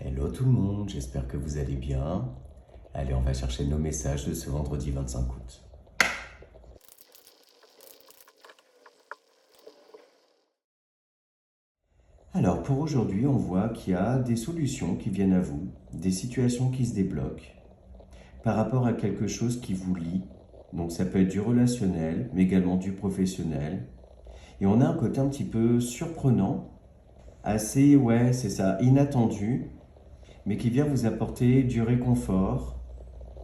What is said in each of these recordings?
Hello tout le monde, j'espère que vous allez bien. Allez, on va chercher nos messages de ce vendredi 25 août. Alors pour aujourd'hui, on voit qu'il y a des solutions qui viennent à vous, des situations qui se débloquent par rapport à quelque chose qui vous lie. Donc ça peut être du relationnel, mais également du professionnel. Et on a un côté un petit peu surprenant, assez, ouais, c'est ça, inattendu, mais qui vient vous apporter du réconfort,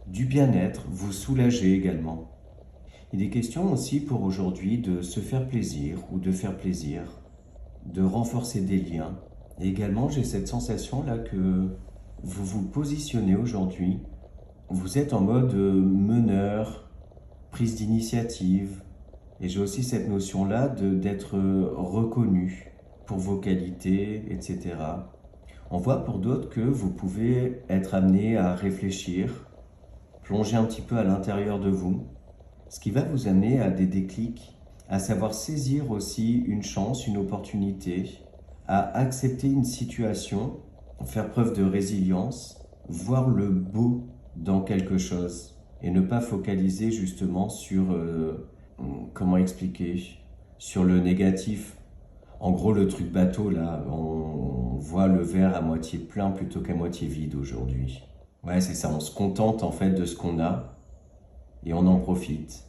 du bien-être, vous soulager également. Il est question aussi pour aujourd'hui de se faire plaisir ou de faire plaisir, de renforcer des liens. Et également, j'ai cette sensation-là que vous vous positionnez aujourd'hui, vous êtes en mode meneur, prise d'initiative. Et j'ai aussi cette notion-là d'être reconnu pour vos qualités, etc. On voit pour d'autres que vous pouvez être amené à réfléchir, plonger un petit peu à l'intérieur de vous, ce qui va vous amener à des déclics, à savoir saisir aussi une chance, une opportunité, à accepter une situation, faire preuve de résilience, voir le beau dans quelque chose et ne pas focaliser justement sur, comment expliquer, sur le négatif. En gros, le truc bateau, là, on voit le verre à moitié plein plutôt qu'à moitié vide aujourd'hui. Ouais, c'est ça, on se contente en fait de ce qu'on a et on en profite.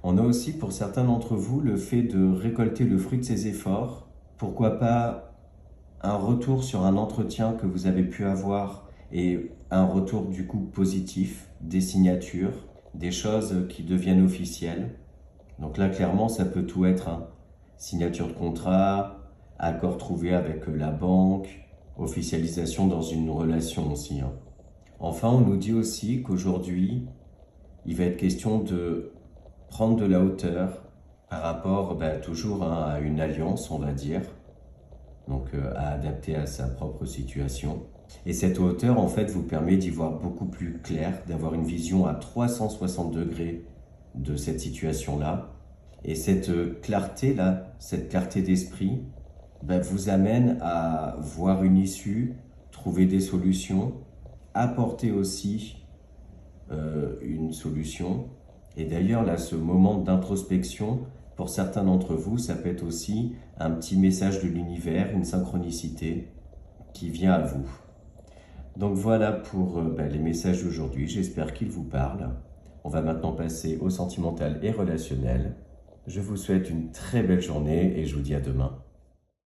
On a aussi pour certains d'entre vous le fait de récolter le fruit de ses efforts. Pourquoi pas un retour sur un entretien que vous avez pu avoir et un retour du coup positif, des signatures, des choses qui deviennent officielles. Donc là, clairement, ça peut tout être, hein. Signature de contrat, accord trouvé avec la banque, officialisation dans une relation aussi, hein. Enfin, on nous dit aussi qu'aujourd'hui, il va être question de prendre de la hauteur par rapport toujours à une alliance, on va dire, donc à adapter à sa propre situation. Et cette hauteur, en fait, vous permet d'y voir beaucoup plus clair, d'avoir une vision à 360 degrés de cette situation-là. Et cette clarté-là, cette clarté d'esprit, vous amène à voir une issue, trouver des solutions, apporter aussi une solution. Et d'ailleurs, là, ce moment d'introspection, pour certains d'entre vous, ça peut être aussi un petit message de l'univers, une synchronicité qui vient à vous. Donc voilà pour les messages d'aujourd'hui, j'espère qu'ils vous parlent. On va maintenant passer au sentimental et relationnel. Je vous souhaite une très belle journée et je vous dis à demain.